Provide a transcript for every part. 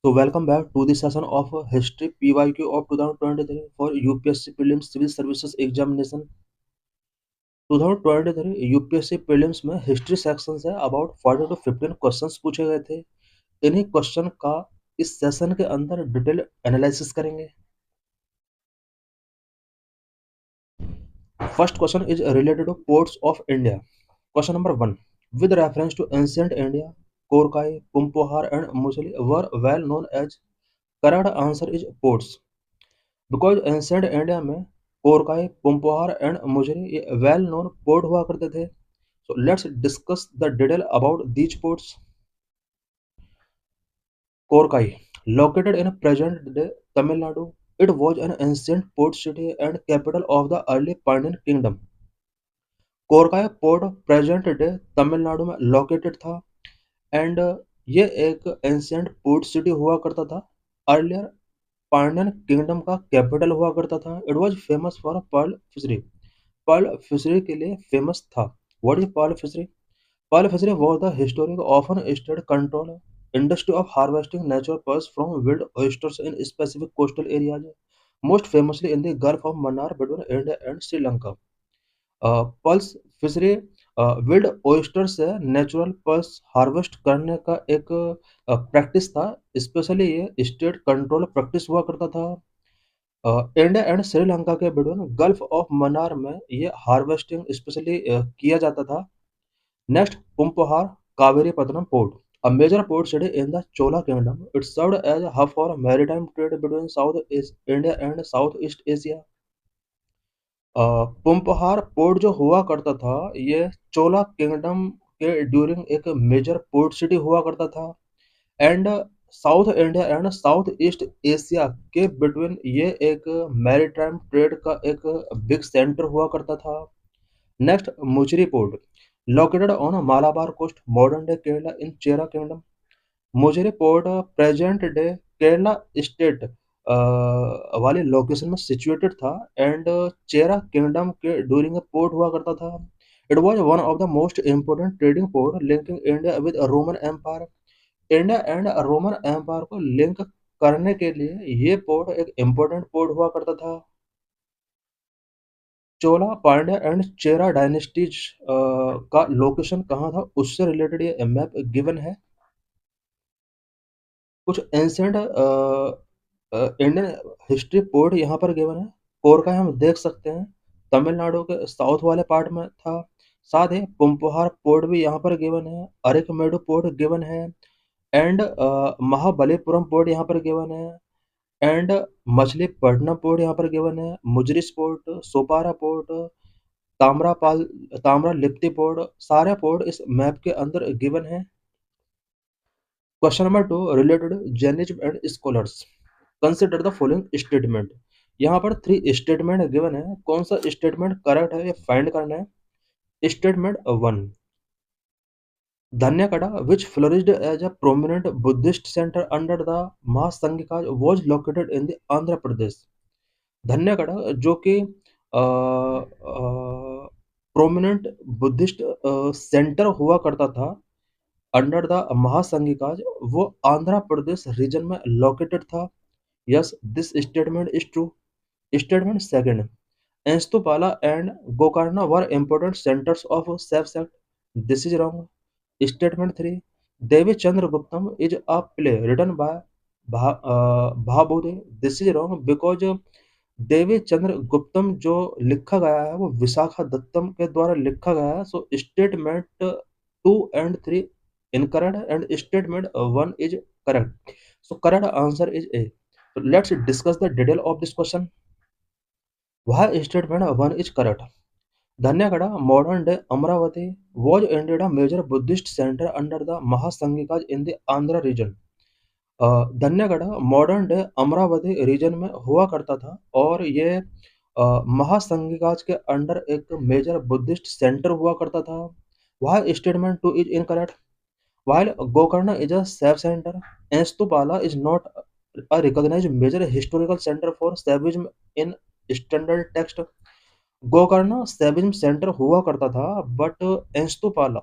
So welcome back to the session of History PYQ of 2023 for UPSC Prelims Civil Services Examination 2023 UPSC Prelims में history section say about 40 to 15 questions पूछे गए थे। इन्हीं question का इस session के अंदर डिटेल एनालिसिस करेंगे। First question is related to ports of India. Question number 1, with reference to ancient India, Korkai, Poompuhar and Muchiri were well known as. Correct answer is ports. Because ancient India में Korkai, Poompuhar and मुजरी ये well known port हुआ करते थे। सो let's discuss the detail about these ports. Korkai, located in present day Tamil Nadu, it was an ancient port city and capital of the early Pandyan kingdom. Korkai port present day Tamil Nadu में located था and ये एक ancient port city हुआ करता था। Earlier Pandyan kingdom का capital हुआ करता था। It was famous for pearl fishery. Pearl fishery के लिए फेमस था। What is pearl fishery? Pearl fishery was the historic often state control industry of harvesting natural pearls from wild oysters in specific coastal areas, most famously in the Gulf of Mannar between India and Sri Lanka. Pearls fishery wild oyster से natural pearls harvest करने का एक practice था। Specially ये state control practice हुआ करता था। India and Sri Lanka के बिटवीन गल्फ ऑफ मन्नार में ये हार्वेस्टिंग स्पेशली किया जाता था। Next, Poompuhar Kaveripattinam port, a major port city in the Chola kingdom. It served as a hub for maritime trade between South East India and Southeast Asia. Poompuhar port जो हुआ करता था ये चोला किंगडम के ड्यूरिंग एक मेजर पोर्ट सिटी हुआ करता था and South India and South East Asia के बिटवीन ये एक मैरीटाइम ट्रेड का एक बिग सेंटर हुआ करता था। Next, Muchiri port, located on Malabar coast modern day Kerala in Chera kingdom. मुझे port present day Kerala state वाले लोकेशन में सिचुएटेड था एंड चेरा किंगडम के ड्यूरिंग पोर्ट हुआ करता था। It was one of the most important trading port linking India with Roman empire. India and Roman empire को link करने के लिए ये पोर्ट एक इम्पोर्टेंट पोर्ट हुआ करता था। चोला, पांड्या एंड चेरा डायनेस्टीज का लोकेशन कहाँ था उससे रिलेटेड ये मैप गिवन है। कुछ एंशिएंट इंडियन हिस्ट्री पोर्ट यहाँ पर गिवन है। कोरका हम देख सकते हैं तमिलनाडु के साउथ वाले पार्ट में था। साथ ही पुम्पोहार पोर्ट भी यहाँ पर गिवन है। अरिकमेडु पोर्ट गिवन है एंड महाबलीपुरम पोर्ट यहाँ पर गिवन है एंड मछलीपट्टनम पोर्ट यहाँ पर गिवन है। मुजरिस पोर्ट, सोपारा पोर्ट, ताम्रापाल ताम्रलिप्ति पोर्ट, सारे पोर्ट इस मैप के अंदर गिवन है। Question number 2, related journalism and scholars, consider the following statement. यहाँ पर 3 स्टेटमेंट गिवन है। कौन सा स्टेटमेंट करेक्ट है ये फाइंड करना है। Statement 1, Dhanyakataka which flourished as a prominent Buddhist centre under the Mahasanghika was located in the Andhra Pradesh. Dhanyakataka जो कि प्रोमिनेंट बुद्धिस्ट सेंटर हुआ करता था अंडर द महासंघिकाज, वो आंध्र प्रदेश रीजन में लोकेटेड था। Yes, this statement is true. Statement second, एंस्तुपाला and Gokarna were important centres of Shaiva sect. This is wrong. Statement three, Devi Chandraguptam is a play written by Bhavabhuti. This is wrong because Devi Chandraguptam जो लिखा गया है वो विशाखा दत्तम के द्वारा लिखा गया है। So statement 2 and 3 incorrect and statement 1 is correct. So correct answer is A. So let's discuss the detail of this question. Why statement 1 is correct? Dhanyagada, modern day Amravati, was indeed a major Buddhist center under the Mahasanghikas in the Andhra region. Dhanyakataka modern day Amaravati region में हुआ करता था और ये महासंघिकाज के under एक major Buddhist centre हुआ करता था। वह statement 2 is incorrect. While Gokarna is a safe center, Estupala is not a recognized major historical center for Savagism in standard text. Gokarna Shaivism centre हुआ करता था बट एंस्तुपाला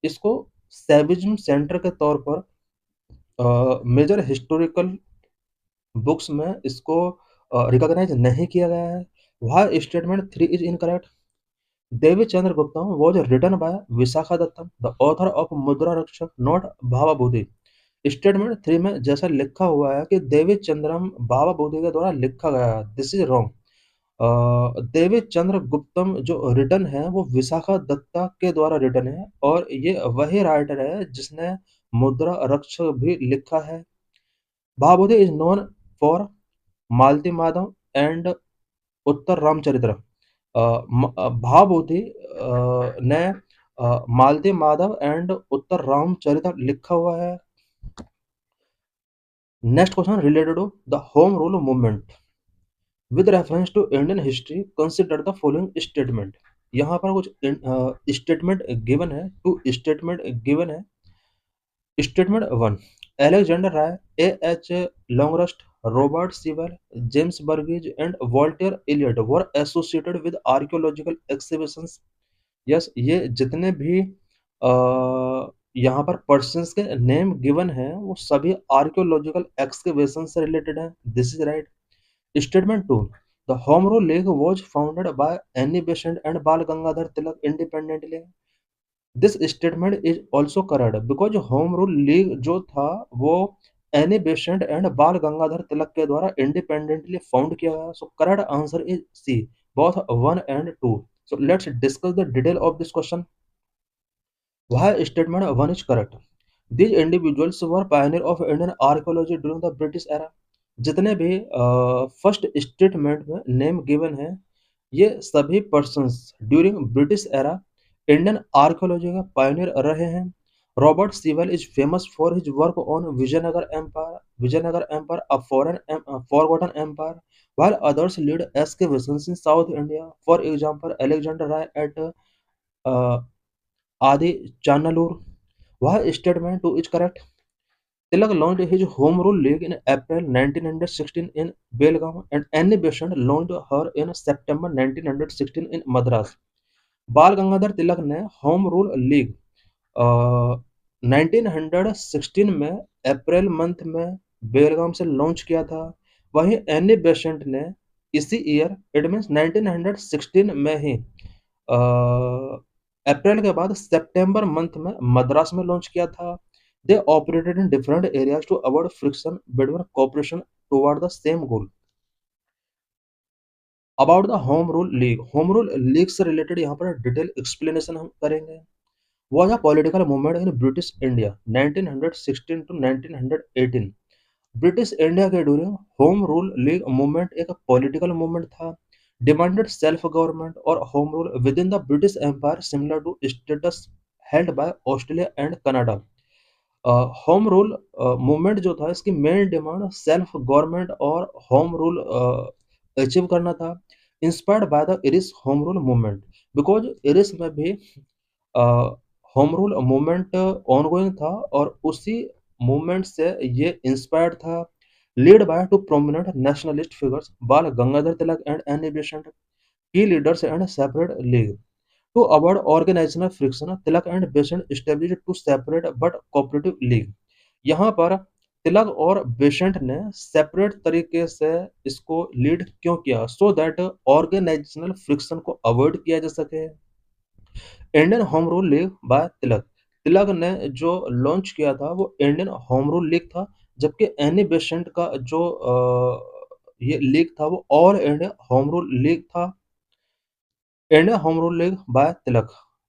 इसको सैविज्म सेंटर के तौर पर मेजर हिस्टोरिकल बुक्स में इसको रिकॉग्नाइज नहीं किया गया है। Why statement 3 is incorrect? Devi Chandra Guptam was written by Vishakhadatta, the author of मुद्रा रक्षक, not भावा बूदी। स्टेटमेंट 3 में जैसा लिखा हुआ है कि देवी चंद्रम भावा बूदी के द्वारा लिखा गया है, दिस इज रॉन्ग। देवी चंद्र गुप्तम जो रिटर्न है वो विशाखा दत्ता के द्वारा रिटर्न है और ये वही राइटर है जिसने मुद्रा रक्षक भी लिखा है। Bhavabhuti is known for Malati Madhava and Uttara Ramacharitra. Bhavabhuti ने मालती माधव एंड उत्तर रामचरित्र लिखा हुआ है। Next question related to the home rule movement with reference to Indian history consider the following statement. यहाँ पर कुछ स्टेटमेंट गिवन है, टू स्टेटमेंट गिवन है। Statement 1, Alexander Rea, A H Longhurst, Robert Sewell, James Burgess and Walter Elliot were associated with archaeological exhibitions. Yes, ये जितने भी यहाँ पर पर्सन्स के नेम गिवन है वो सभी आर्कियोलॉजिकल एक्सकेवेशन से रिलेटेड है, this is right. Statement 2, the home rule league was founded by Annie Besant and Bal Gangadhar Tilak independently. This statement is also correct because home rule league जो था वो any Besant and Bal Gangadhar तिलक के द्वारा इंडिपेंडेंटली फाउंड किया गया। So correct answer is C, both 1 and 2। So let's discuss the detail of this question. Why statement 1 is correct? These individuals were pioneer of Indian archaeology during the British era. जितने भी first statement में name given है ये सभी persons during British era Indian archaeology का pioneer रहे हैं। Robert Sewell is famous for his work on Vijayanagar empire a forgotten empire, while others lead excavations in South India. For example, Alexander Rai at Adi Chanalur. Why statement 2 is correct? Tilak launched his home rule league in April 1916 in Belgaum and Annie Besant launched her in September 1916 in Madras. बाल गंगाधर तिलक ने home rule league 1916 में April month में बेलगाम से launch किया था। वहीं Annie Besant ने इसी ईयर इट मीन्स 1916 में ही अप्रैल के बाद सितंबर मंथ में मद्रास में लॉन्च किया था। They operated in different areas to avoid friction between cooperation toward the same goal. About the home rule league से रिलेटेड यहाँ पर डिटेल एक्सप्लेनेशन हम करेंगे। was a political movement in British India 1916 to 1918। British India के during home rule league movement एक political movement था, demanded self government और home rule within the British Empire similar to status held by Australia and Canada. Home rule movement जो था इसकी main demand self government और home rule achieve करना था, inspired by the Irish home rule movement because Irish में भी home rule movement ongoing था और उसी मूवमेंट से ये इंस्पायर्ड था। Lead by two prominent nationalist figures Bal Gangadhar Tilak and Annie Besant, key leaders and separate league to avoid organizational friction. Tilak and Besant established two separate but cooperative league. यहाँ पर तिलक और Besant ने सेपरेट तरीके से इसको लीड क्यों किया? सो दैट ऑर्गेनाइजेशनल फ्रिक्शन को अवॉइड किया जा सके। Indian home rule league by Tilak, Tilak ने जो लॉन्च किया था वो इंडियन होम रूल लीग था, जबकि एनी बेसेंट का जो ये लीग था वो all India home rule league था। Indian home rule league by Tilak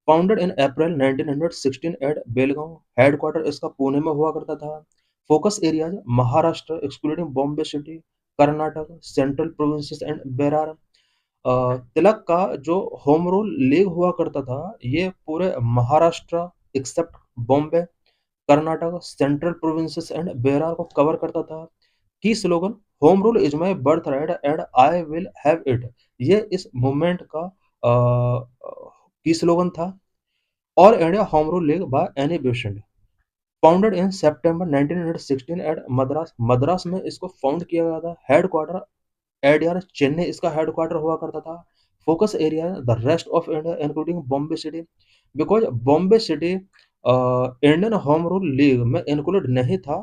founded in April 1916 at Belgaum, headquarter इसका पुणे में हुआ करता था। Focus areas Maharashtra excluding Bombay city, Karnataka, central provinces and Berar. Tilak का जो होम रूल लीग हुआ करता था ये पूरे Maharashtra except Bombay, Karnataka, central provinces and Berar को कवर करता था। Key slogan home rule is my birth right and I will have it, ये इस मूवमेंट का की स्लोगन था। All India home rule league by Annie Besant founded in September 1916 at Madras, Madras में इसको found किया गया था। हेडक्वार्टर एडीआर चेन्नई इसका हेडक्वार्टर हुआ करता था। Focus area the rest of India including Bombay city, because Bombay city Indian home rule league में इंक्लूड नहीं था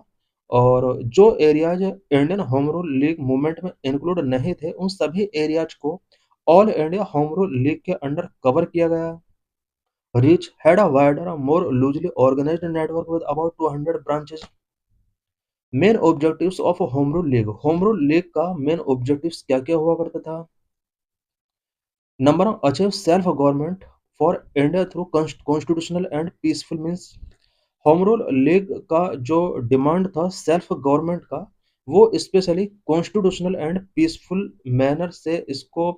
और जो areas Indian home rule league movement में इंक्लूड नहीं थे उन सभी एरियाज को all India home rule league के अंडर कवर किया गया। Reach had a wider, more loosely organized network with about 200 branches. Main objectives of home rule league, home rule league का मेन ऑब्जेक्टिव्स क्या क्या हुआ करता था? Number one, achieve self government for India through constitutional and peaceful means. Home rule league का जो demand था self government का, वो specially constitutional and peaceful manner से इसको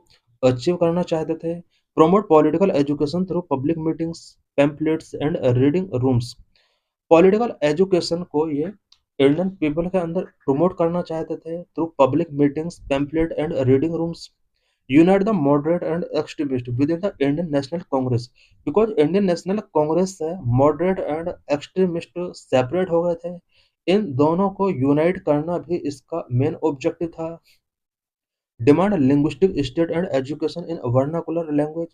अचीव करना चाहते थे। Promote political education through public meetings, pamphlets and reading rooms. Political education को ये इंडियन पीपल के अंदर प्रमोट करना चाहते थे through public meetings, pamphlet and reading rooms. Unite the moderate and extremist with in the Indian national Congress, because Indian national Congress से moderate and extremist separate हो गए थे। इन दोनों को यूनाइट करना भी इसका मेन ऑब्जेक्टिव था। Demand linguistic state and education in vernacular language.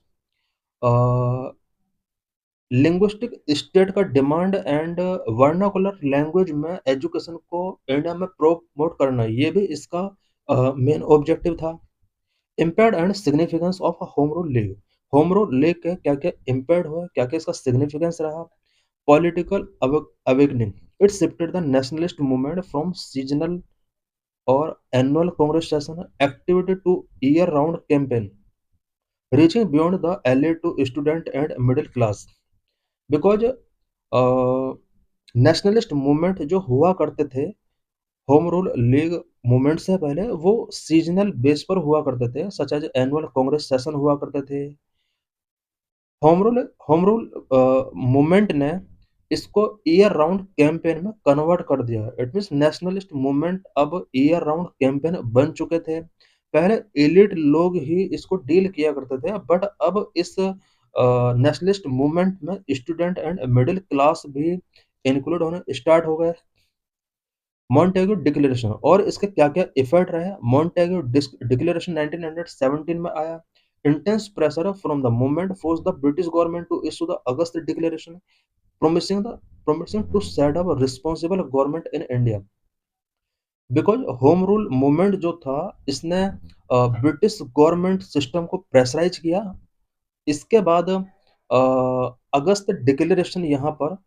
Linguistic state का डिमांड एंड वर्नाकुलर लैंग्वेज में एजुकेशन को इंडिया में प्रोमोट करना, ये भी इसका मेन ऑब्जेक्टिव था। Impact and significance of home rule league, home rule league के क्या क्या इम्पैक्ट हुआ, क्या क्या इसका सिग्निफिकेंस रहा। Political awakening, it shifted the nationalist movement from seasonal और annual Congress session activity to year round campaign, reaching beyond the elite to student and middle class. Because nationalist movement जो हुआ करते थे होम रूल लीग मूवमेंट से पहले, वो seasonal base पर हुआ करते थे, such as annual Congress session हुआ करते थे। होम रूल मूवमेंट ने इसको ईयर राउंड कैंपेन में कन्वर्ट कर दिया। इट मींस नेशनलिस्ट मूवमेंट अब ईयर राउंड कैंपेन बन चुके थे। पहले एलिट लोग ही इसको डील किया करते थे, बट अब इस नेशनलिस्ट मूवमेंट में स्टूडेंट एंड मिडिल क्लास भी इंक्लूड होने स्टार्ट हो गए। मॉन्टेग्यू डिक्लेरेशन और इसके क्या-क्या इफेक्ट रहे। मॉन्टेग्यू डिक्लेरेशन 1917 में आया। Intense pressure from the movement force the British government to issue the August declaration, promising to set up a responsible government in India. Because home rule movement जो था इसने British government system को pressurize किया। इसके बाद अगस्त declaration यहाँ पर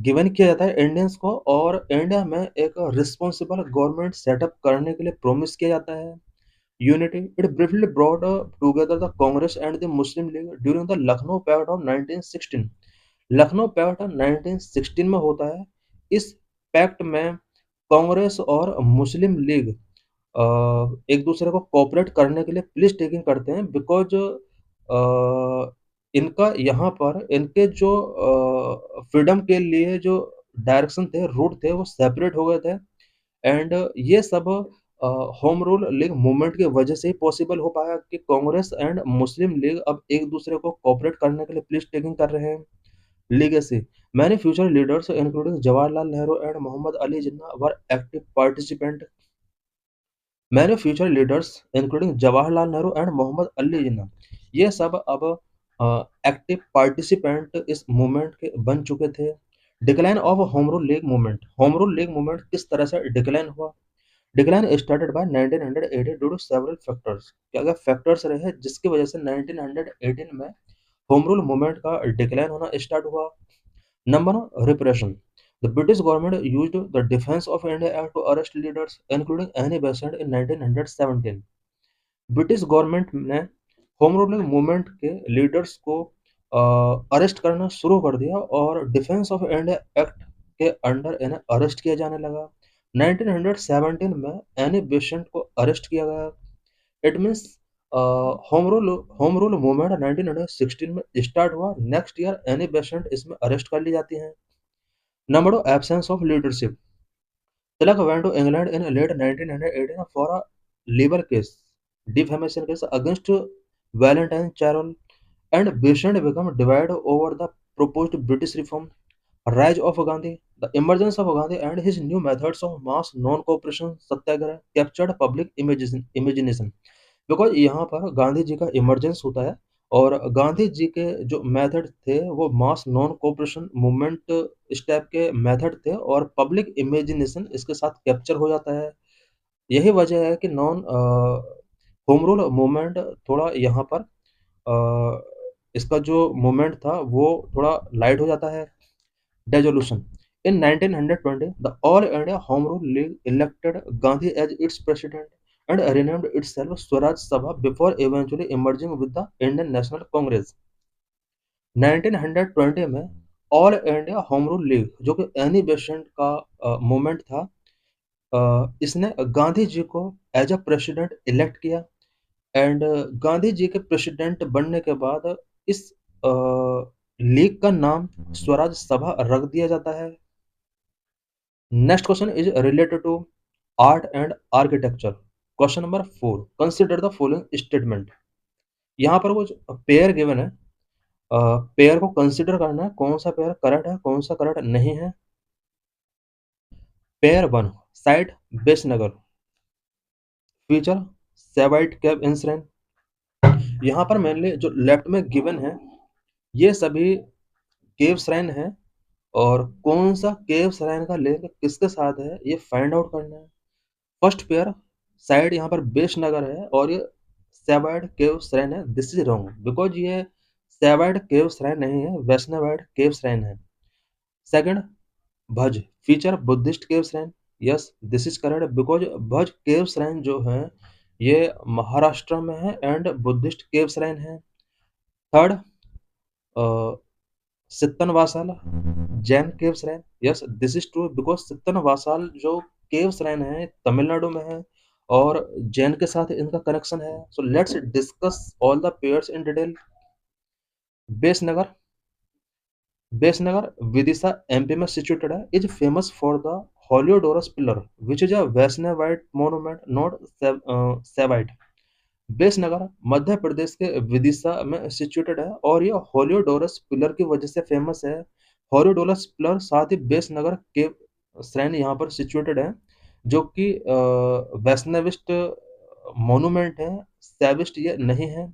given किया जाता है इंडियंस को, और इंडिया में एक रिस्पॉन्सिबल गवर्नमेंट सेटअप करने के लिए प्रॉमिस किया जाता है। Unity, it briefly brought together the Congress and the Muslim League during the Lucknow pact of 1916। Lucknow pact 1916 में होता है। इस पैक्ट में कांग्रेस और मुस्लिम लीग एक दूसरे को कोऑपरेट करने के लिए प्लीज टेकिंग करते हैं, बिकॉज इनका यहाँ पर इनके जो फ्रीडम के लिए जो डायरेक्शन थे, रूट थे, वो सेपरेट हो गए थे। एंड ये सब होम रूल लीग मूवमेंट की वजह से ही पॉसिबल हो पाया कि कांग्रेस एंड मुस्लिम लीग अब एक दूसरे को कोऑपरेट करने के लिए प्लीज टेकिंग कर रहे हैं। Legacy, many future leaders including Jawaharlal Nehru and Muhammad Ali Jinnah were active participant. Many future leaders including Jawaharlal Nehru and Muhammad Ali Jinnah, ये सब अब एक्टिव पार्टिसिपेंट इस मूवमेंट के बन चुके थे। Decline of home rule league movement, home rule league movement किस तरह से डिक्लाइन हुआ? Decline started by 1980 due to several factors. क्या क्या फैक्टर्स रहे जिसकी वजह से 1918 में होम रूल मूवमेंट का डिक्लाइन होना स्टार्ट हुआ? Number one, repression. The British government used the Defence of India Act to arrest leaders, including Annie Besant in 1917. British government ने होम रूल मूवमेंट के लीडर्स को अरेस्ट करना शुरू कर दिया और डिफेंस ऑफ इंडिया एक्ट के अंडर इन्हें अरेस्ट किया जाने लगा। 1917 में एनी बेसेंट को अरेस्ट किया गया। It means home rule movement 1916 में स्टार्ट हुआ। नेक्स्ट ईयर एनी बेसेंट इसमें अरेस्ट कर ली जाती हैं। Number 2, absence of leadership. Tilak went to England in late 1918 for a libel case, defamation case against Valentine Charol, and Besant became divided over the proposed British reform. Rise of Gandhi, the emergence of Gandhi and his new methods of mass non-cooperation Satyagraha captured public imagination. Because यहाँ पर गांधी जी का emergence होता है और गांधी जी के जो method थे वो मास नॉन कोऑपरेशन मूवमेंट इस टाइप के मेथड थे और पब्लिक इमेजिनेशन इसके साथ कैप्चर हो जाता है। यही वजह है कि नॉन होम रूल मूवमेंट थोड़ा यहाँ पर इसका जो मूवमेंट था वो थोड़ा लाइट हो जाता है। Dissolution. In 1920, the All India Home Rule League elected Gandhi as its president and renamed itself Swaraj Sabha before eventually emerging with the Indian National Congress. 1920 में all India home rule league जो कि Annie Besant का movement था, इसने गांधी जी को as a president elect किया and Gandhi ji के president बनने के बाद इस लीग का नाम स्वराज सभा रख दिया जाता है। Next question is related to art and architecture. Question number 4. Consider the following statement. यहाँ पर वो पेयर गिवन है, पेयर को कंसिडर करना है कौन सा पेयर करेक्ट है कौन सा करेक्ट नहीं है। पेयर 1 साइट बेसनगर, फीचर सेवाइट केव इंसरेन। यहाँ पर मेनली जो लेफ्ट में गिवन है ये सभी केव श्राइन है और कौन सा केव श्राइन का लिंक किसके साथ है ये फाइंड आउट करना है। फर्स्ट पेयर साइड यहाँ पर बेस नगर है और ये सेवाइड केव श्राइन है। दिस इज रॉन्ग बिकॉज ये सेवाइड केव श्राइन नहीं है, वैष्णवाइड केव श्राइन है। Second Bhaja feature Buddhist cave shrine, yes this is correct because Bhaja cave shrine जो है ये महाराष्ट्र में है एंड बुद्धिस्ट केव श्राइन है। Third Sittanavasal Jain cave shrine, yes this is true because Sittanavasal जो केव श्राइन है तमिलनाडु में है और जैन के साथ इनका कनेक्शन है। So let's discuss all the pairs in detail. Besnagar, Besnagar Vidisha MP में सिचुएटेड है, is famous for the Heliodorus pillar which is a Vaishnavite monument not Shaivite. Besnagar Madhya Pradesh के विदिशा में सिचुएटेड है और ये हॉलियोडोरस पिलर की वजह से फेमस है। हॉलियोडोरस पिलर साथ ही बेसनगर के श्रेणी यहाँ पर सिचुएटेड है जो कि वैष्णविस्ट मोनुमेंट है, सैविस्ट ये नहीं है।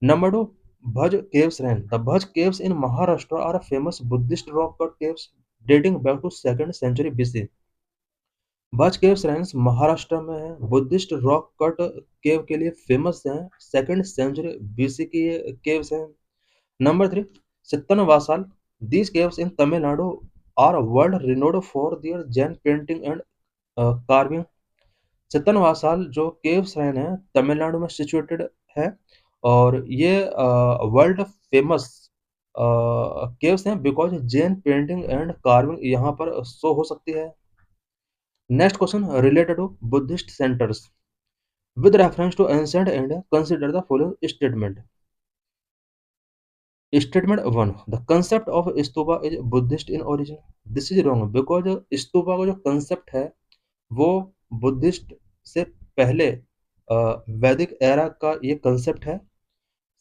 नंबर 2 भज केव्स रैन, the Bhaja caves in Maharashtra are famous Buddhist rock cut caves dating back to 2nd century BC. Bhaja caves रैन्स महाराष्ट्र में है, बुद्धिस्ट रॉक कट केव के लिए फेमस है, 2nd सेंचुरी बीसी की ये केव्स हैं। Number 3 Sittanavasal, these caves in Tamil Nadu are world renowned for their Jain painting and carving। Sittanavasal जो केव श्राइन है तमिलनाडु में सिचुएटेड है और ये वर्ल्ड फेमस केव्स हैं because Jain painting and carving यहाँ पर शो हो सकती है। Next question related to Buddhist centres with reference to ancient India consider the following statement. Statement 1 the concept of stupa is Buddhist in origin, this is wrong because stupa का जो concept है वो Buddhist से पहले वैदिक एरा का ये कंसेप्ट है।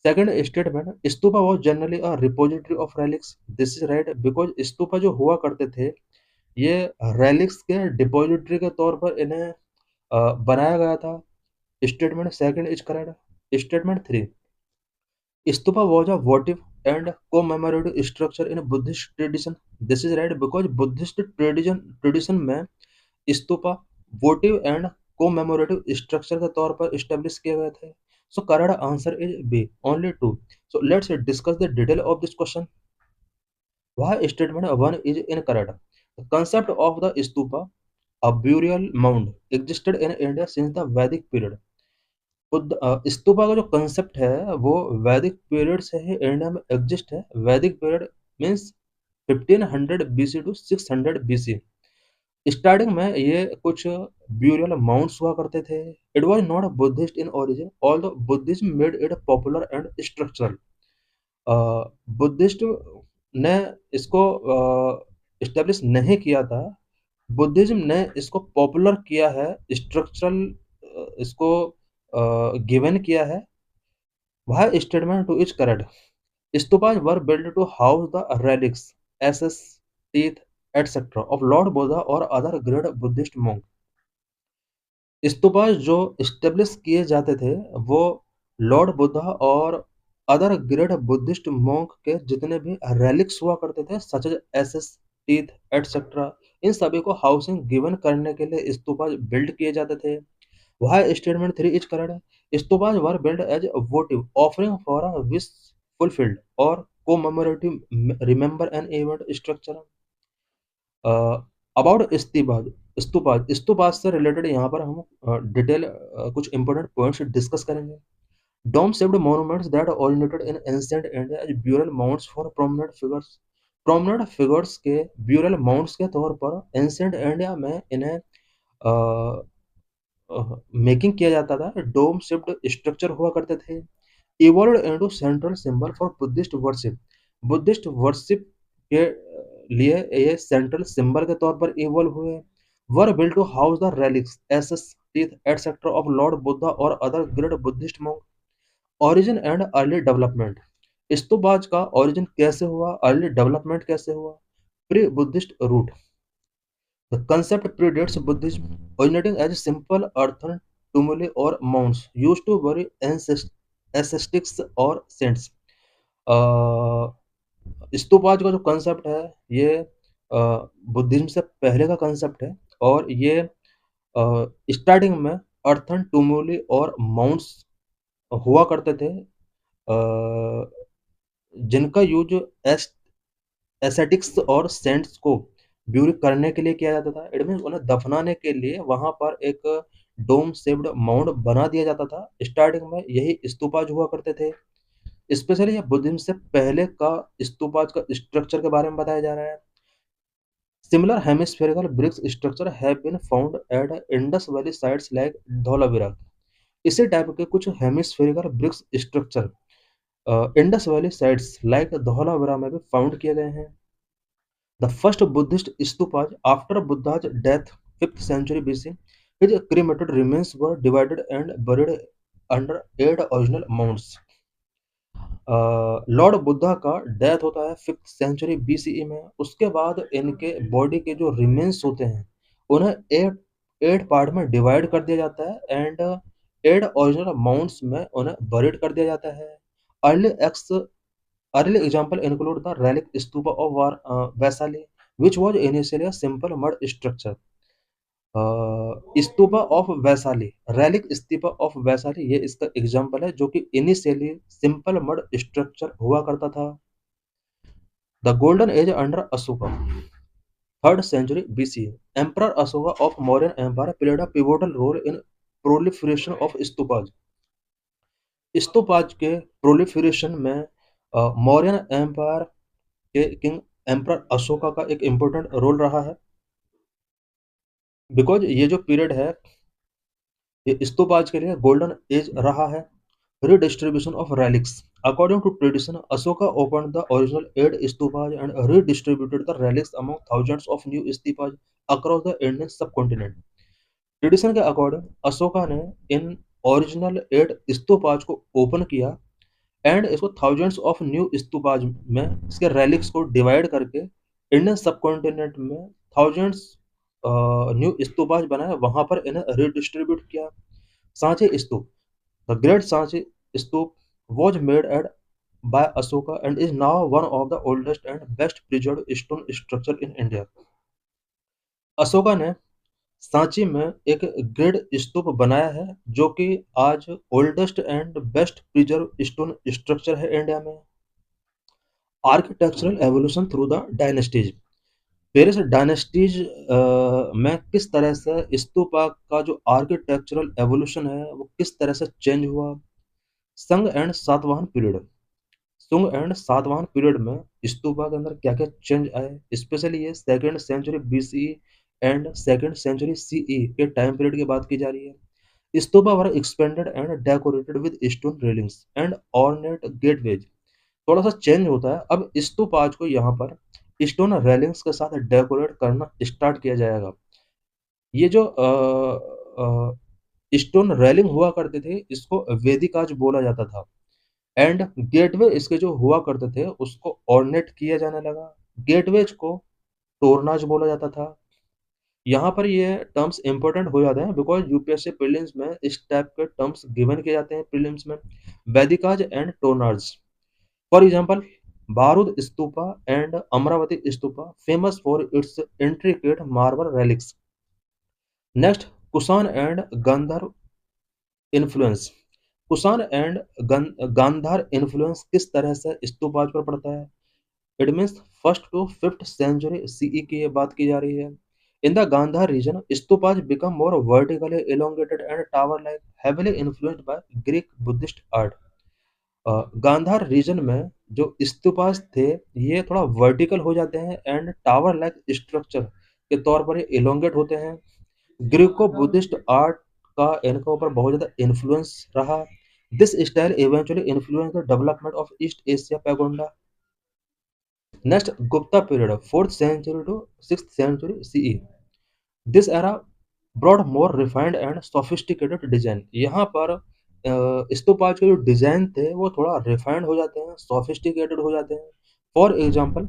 Second statement stupa was generally a repository of relics, this is right because stupa जो हुआ करते थे ये रेलिक्स के डिपोजिटरी के तौर पर इन्हें बनाया गया था। Statement second is correct. Statement 3 stupa was a votive and commemorative structure in Buddhist tradition. This is right because Buddhist tradition में stupa votive and commemorative structure के तौर पर establish किए गए थे। So correct answer is B, only 2. So let's discuss the detail of this question. Why statement 1 is incorrect? The concept of the stupa, a burial mound, existed in India since the Vedic period. Stupa का जो concept है वो वैदिक period से ही India में exist है। Vedic period means 1500 BC to 600 BC. Starting में ये कुछ ब्यूरियल माउंट्स हुआ करते थे। It was not Buddhist in origin although Buddhism made it popular and structural. Buddhist ने इसको इस्टेब्लिश नहीं किया था, बुद्धिज्म ने इसको पॉपुलर किया है, स्ट्रक्चरल इसको गिवन किया है। वह statement two is correct. Stupas were build to house the relics ashes teeth etcetera of Lord Buddha और other great Buddhist monk. Stupas जो स्टेब्लिश किए जाते थे वो लॉर्ड बुद्धा और अदर ग्रेट बुद्धिस्ट मॉन्क के जितने भी रेलिक्स हुआ करते थे such as ashes, teeth etcetera, इन सभी को हाउसिंग गिवन करने के लिए स्तूपा बिल्ड किए जाते थे। Why statement 3 is correct? Stupas were built as a votive offering for a wish fulfilled or commemorative remember an event structure. About stupas stupas से रिलेटेड यहाँ पर हम डिटेल कुछ इंपॉर्टेंट पॉइंट्स डिस्कस करेंगे। Dome shaped monuments that originated in ancient India as burial mounds for prominent figures के burial mounds के तौर पर एंशिएंट इंडिया में इन्हें मेकिंग किया जाता था। डोम शेप्ड स्ट्रक्चर हुआ करते थे। Evolve into central symbol for Buddhist worship के लिए ये सेंट्रल सिंबल के तौर पर इवॉल्व हुए। Were built to house the relics ashes teeth etcetera of Lord Buddha और other great Buddhist monk. Origin and early development stupas का ओरिजिन कैसे हुआ, अर्ली डेवलपमेंट कैसे हुआ। Pre Buddhist root The concept predates Buddhism, originating as simple earthen tumuli or mounds used to bury ascetics or saints. A, stupas का जो concept है ये Buddhism से पहले का कंसेप्ट है और ये स्टार्टिंग में अर्थन टुमुली और माउंट्स हुआ करते थे, जिनका यूज एसेटिक्स और सेंट्स को ब्यूरी करने के लिए किया जाता था। इट मीन्स उन्हें दफनाने के लिए वहां पर एक डोम शेप्ड माउंड बना दिया जाता था। स्टार्टिंग में यही स्तूपाज हुआ करते थे। स्पेशली ये बुद्धिज्म से पहले का स्तूपाज का स्ट्रक्चर के बारे में बताया जा रहा है। Similar hemispherical bricks structure have been found at Indus valley sites like Dholavira. इसी टाइप के कुछ hemispherical bricks structure Indus valley sites like Dholavira में भी फाउंड किए गए हैं। The first Buddhist stupas after Buddha's death, 5th century BC, his cremated remains were divided and buried under 8 original mounds. Lord Buddha का death होता है 5th सेंचुरी BCE में। उसके बाद इनके बॉडी के जो रिमेन्स होते हैं उन्हें 8 पार्ट में डिवाइड कर दिया जाता है एंड 8 ओरिजिनल माउंट्स में उन्हें बरीड कर दिया जाता है। Early x Early examples include the relic stupa of Vaisali, which was initially a simple mud structure. Stupa of Vaishali, relic stupa of Vaishali, ये इसका एग्जाम्पल है जो कि इनिशियली सिंपल मड स्ट्रक्चर हुआ करता था। The golden age under Ashoka, 3rd century BC, Emperor Ashoka of Mauryan Empire played a pivotal role in proliferation of stupas. Stupas के proliferation में मौर्यन एम्पायर के किंग एम्परर अशोका का एक इम्पोर्टेंट रोल रहा है। बिकॉज ये जो पीरियड है ये स्तूपाज के लिए गोल्डन एज रहा है। redistribution of relics, according to tradition Ashoka opened the original 8 stupas and redistributed the relics among thousands of new stupas across the Indian subcontinent। Tradition के अकॉर्डिंग अशोका ने इन ओरिजिनल 8 स्तूपाज को ओपन किया and इसको thousands of new stupas में इसके relics को divide करके इंडियन सबकॉन्टिनेंट में थाउजेंड्स न्यू स्तूपाज बनाए, वहां पर इन्हें रिडिस्ट्रीब्यूट किया। Sanchi stupa, the great Sanchi stupa was made at by Ashoka and is now one of the oldest and best preserved stone structure in India। Ashoka ने सांची में एक ग्रेड स्तूप बनाया है जो कि आज oldest and best preserve stone structure है इंडिया में। Architectural evolution through the dynasties, various dynasties में किस तरह से स्तूपा का जो आर्किटेक्चरल एवोल्यूशन है वो किस तरह से चेंज हुआ। संग एंड सातवाहन पीरियड, सुंग एंड सातवाहन पीरियड में स्तूपा के अंदर क्या क्या चेंज आए, स्पेशली ये 2nd century BCE and 2nd century CE के टाइम पीरियड की बात की जा रही है। Stupa were expanded and decorated with stone railings and ornate gateways. थोड़ा सा चेंज होता है, अब स्तूपाज को यहाँ पर स्टोन रेलिंग्स के साथ डेकोरेट करना स्टार्ट किया जाएगा। ये जो स्टोन रेलिंग हुआ करते थे इसको वेदिकाज बोला जाता था एंड गेटवे इसके जो हुआ करते थे उसको ऑर्नेट किया जाने लगा। गेटवेज को टोरनाज बोला जाता था। यहाँ पर ये टर्म्स इंपॉर्टेंट हो जाते हैं बिकॉज यूपीएससी प्रीलिम्स में इस टाइप के टर्म्स गिवन किए जाते हैं प्रीलिम्स में। वैदिकाज एंड टोनर्स, for example Bharhut stupa and Amaravati stupa famous for its intricate marble relics. Next, Kushan and Gandhara influence. Kushan and Gandhara influence किस तरह से स्तूपाज पर पड़ता है? It means first to fifth century CE की ये बात की जा रही है। In the Gandhara region stupas become more vertically elongated and tower like, heavily influenced by Greek Buddhist art। Gandhara reason में जो स्तूपास थे ये थोड़ा वर्टिकल हो जाते हैं एंड टावर लाइक स्ट्रक्चर के तौर पर ये इलोंगेट होते हैं। ग्रीको बुद्धिस्ट आर्ट का इनके ऊपर बहुत ज़्यादा इन्फ्लुएंस रहा। This style eventually influence the development of East Asia pagoda. Next, Gupta period 4th century to 6th century CE. This era brought more refined and sophisticated design. यहाँ पर स्तूपाज के जो डिजाइन थे वो थोड़ा रिफाइंड हो जाते हैं, सोफिस्टिकेटेड हो जाते हैं। For example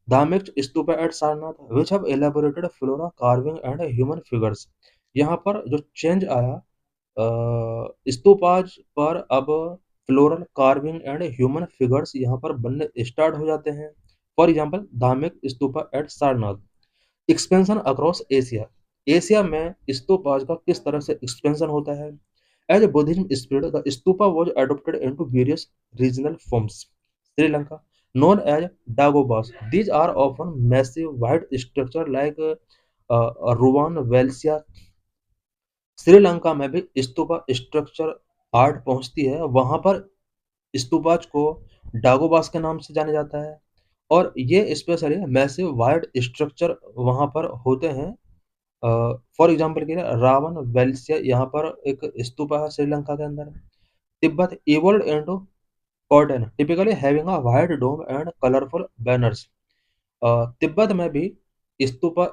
Dhamek stupa at Sarnath which have elaborated flora carving and human figures. यहाँ पर जो चेंज आया स्तूपाज पर, अब floral carving and human figures यहाँ पर बनने स्टार्ट हो जाते हैं। For example Dhamek stupa at Sarnath. Expansion across Asia, Asia में स्तूपाज का किस तरह से एक्सपेंशन होता है? As a Buddhism spread the stupa was adopted into various regional forms. Sri Lanka known as dagobas, these are often massive white structure like ruwan welsia। Sri Lanka में भी stupa structure art पहुंचती है, वहां पर स्तूपाज को डागोबास के नाम से जाना जाता है और ये स्पेशली मैसिव वाइड स्ट्रक्चर वहां पर होते हैं। फॉर एग्जांपल के लिए रावण वेल्सिया यहाँ पर एक स्तूपा है श्रीलंका के अंदर। Tibet evolve into chorten typically having a wide dome and colourful banners. Tibet में भी स्तूपा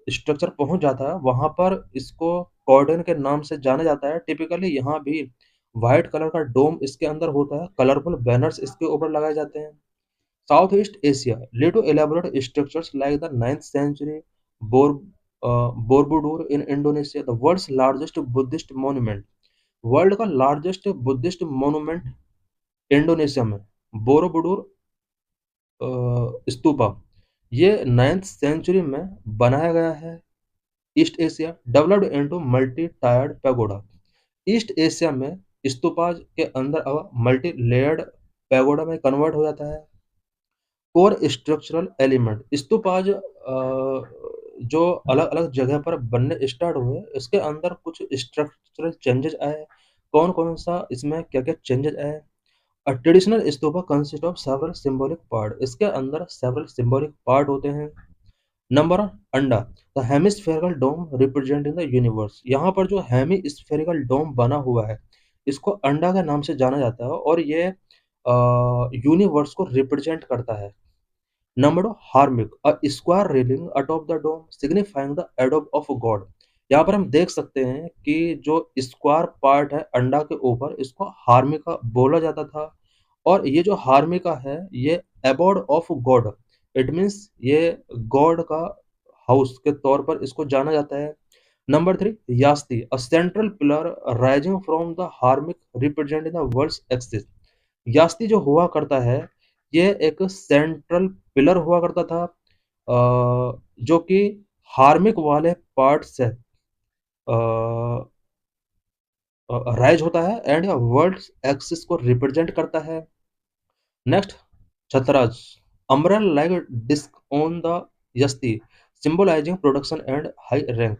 स्ट्रक्चर पहुंच जाता है, वहां पर इसको कॉर्डन के नाम से जाना जाता है। टिपिकली यहाँ भी व्हाइट कलर का डोम इसके अंदर होता है, कलरफुल बैनर्स इसके ऊपर लगाए जाते हैं। South East Asia lead to elaborate structures like the 9th century बोर Borobudur in Indonesia, the world's largest Buddhist monument. World का लार्जेस्ट बुद्धिस्ट मॉन्यूमेंट इंडोनेशिया में बोरोबुडूर स्तूपा, ये 9th सेंचुरी में बनाया गया है। East Asia developed into multi tired pagoda. East Asia में stupas के अंदर अब मल्टी लेयर्ड पैगोडा में कन्वर्ट हो जाता है। कोर स्ट्रक्चरल एलिमेंट स्तूपाज जो अलग अलग जगह पर बनने स्टार्ट हुए इसके अंदर कुछ स्ट्रक्चरल चेंजेस आए। कौन कौन सा इसमें क्या क्या चेंजेस आए? A traditional stupa consist of several symbolic part, इसके अंदर several symbolic part होते हैं। Number anda, the hemispherical dome representing the universe. यहाँ पर जो हेमिस्फेरिकल डोम बना हुआ है इसको अंडा के नाम से जाना जाता है और ये यूनिवर्स को रिप्रेजेंट करता है। Number two harmika, a square railing atop the dome signifying the एडोब ऑफ गॉड। यहाँ पर हम देख सकते हैं कि जो स्क्वायर पार्ट है अंडा के ऊपर इसको हार्मिका बोला जाता था और ये जो हार्मिका है ये abode of god, it means ये गॉड का हाउस के तौर पर इसको जाना जाता है। Number three yasti, a central pillar rising from the harmika representing the world's axis. Yasti जो हुआ करता है ये एक सेंट्रल पिलर हुआ करता था जो कि हार्मिक वाले पार्ट से राइज होता है एंड वर्ल्ड एक्सिस को रिप्रेजेंट करता है। Next, chhatras, umbrella like disc on the yasti symbolising protection and high rank.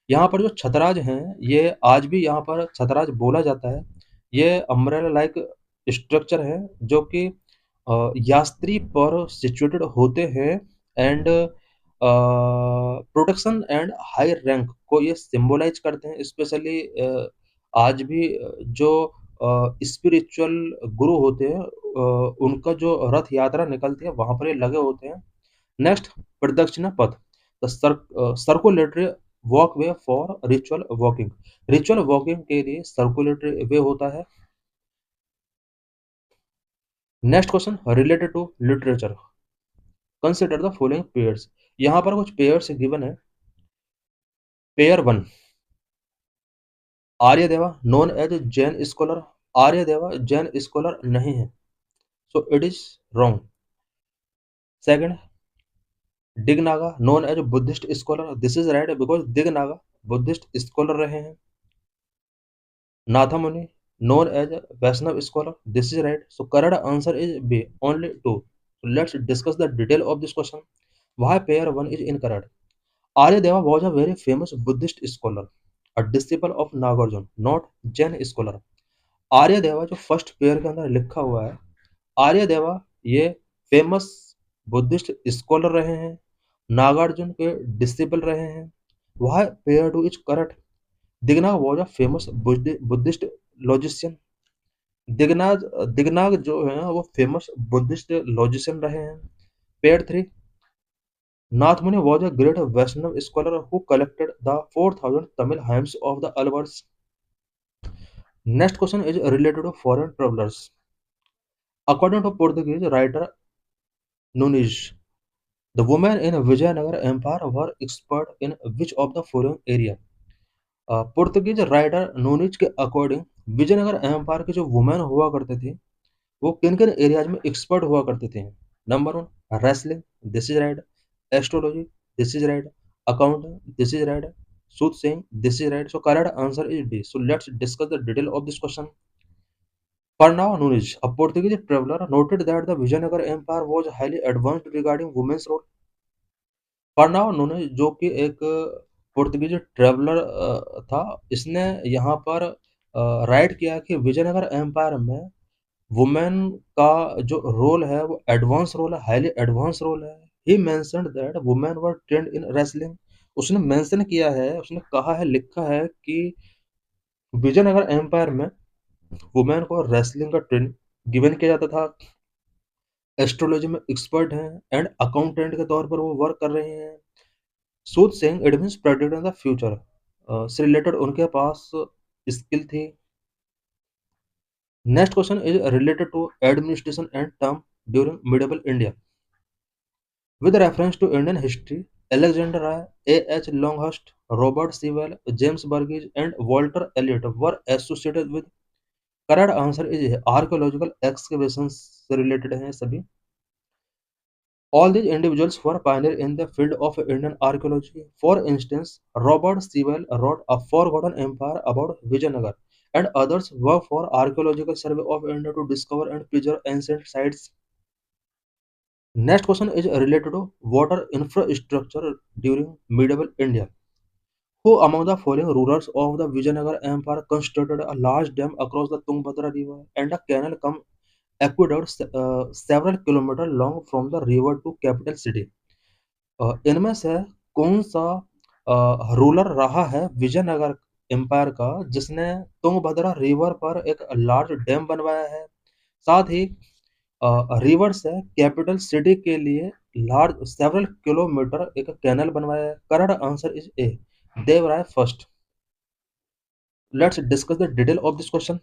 यहाँ पर जो छतराज हैं ये आज भी यहाँ पर छतराज बोला जाता है। ये अम्ब्रेला लाइक स्ट्रक्चर है जो कि यात्री पर सिचुएटेड होते हैं and protection and high rank को ये सिंबलाइज करते हैं। स्पेशली आज भी जो स्पिरिचुअल गुरु होते हैं उनका जो रथ यात्रा निकलती है वहां पर ये लगे होते हैं। Next, pradakshina patha, the circulatory walkway for ritual walking. Ritual walking के लिए सर्कुलेटरी वे होता है। Next question related to literature, consider the following pairs. यहाँ पर कुछ पेयर्स गिवन है। Pair one, Aryadeva known as Jain scholar, Aryadeva Jain scholar नहीं है, so it is wrong. Second, Dignaga known as Buddhist scholar, this is right because Dignaga Buddhist scholar रहे हैं। नाथामुनि known as Vaishnav scholar, this is right, so correct answer is B, only two. So let's discuss the detail of this question. Why pair one is incorrect? Aryadeva was a very famous Buddhist scholar, a disciple of Nagarjuna, not Jain scholar. आर्यदेवा जो first pair के अंदर लिखा हुआ है, आर्यदेवा ये famous Buddhist scholar रहे हैं, नागार्जुन के डिसिपल रहे हैं। वह pair two is correct. Dignaga was a famous Buddhist logician. Dignaga Dignaga जो है वो फेमस बुद्धिस्ट लॉजिशियन रहे हैं। Pair three, Nathamuni was a great Vaishnava scholar who collected the 4000 Tamil hymns of the Alvars. Next question is related to foreign travellers. According to Portuguese writer Nunes, the women in Vijayanagar Empire were expert in which of the following area? Portuguese writer Nuniz के according Vijayanagar empire के जो women हुआ करते थे वो किन किन areas में एक्सपर्ट हुआ करते थे? Number one, wrestling, this is right. Astrology, this is right. Accounting, this is right. Suit saying, this is right. So correct answer is D. So let's discuss the detail of this question. Pernod Nunes, a Portuguese traveler, noted that the Vijayanagar Empire was highly advanced regarding women's role. Pernod Nunes जो कि एक Portuguese traveller था, इसने यहाँ पर right किया कि Vijayanagar empire में वुमेन का जो रोल है वो एडवांस रोल है, हाईली एडवांस रोल है। He mentioned that women were trained in wrestling. उसने मेंशन किया है, उसने कहा है, लिखा है कि विजयनगर एम्पायर में वुमेन को रेसलिंग का ट्रेनिंग गिवन किया जाता था। एस्ट्रोलॉजी में एक्सपर्ट हैं एंड अकाउंटेंट के तौर पर वो वर्क कर रहे हैं। Soothsaying it means predicting the future से रिलेटेड उनके पास स्किल थी। Next question is related to administration and term during medieval India with reference to Indian history. Alexander Ray, A.H. Longhurst, Robert Sewell, James Burgess, and Walter Elliot were associated with। correct answer is archaeological excavations से related हैं सभी। All these individuals were pioneers in the field of Indian archaeology. For instance, Robert Sewell wrote A Forgotten Empire about Vijayanagar, and others worked for Archaeological Survey of India to discover and preserve ancient sites. Next question is related to water infrastructure during medieval India. Who among the following rulers of the Vijayanagar Empire constructed a large dam across the Tungabhadra river and a canal cum aqueduct several kilometers long from the river to capital city? इनमें से कौन सा ruler रहा है Vijayanagar empire का जिसने Tungabhadra river पर एक लार्ज डैम बनवाया है, साथ ही रिवर से कैपिटल सिटी के लिए लार्ज सेवरल किलोमीटर एक कैनल बनवाया है? Correct answer is a, Devaraya first. Let's discuss the detail of this question.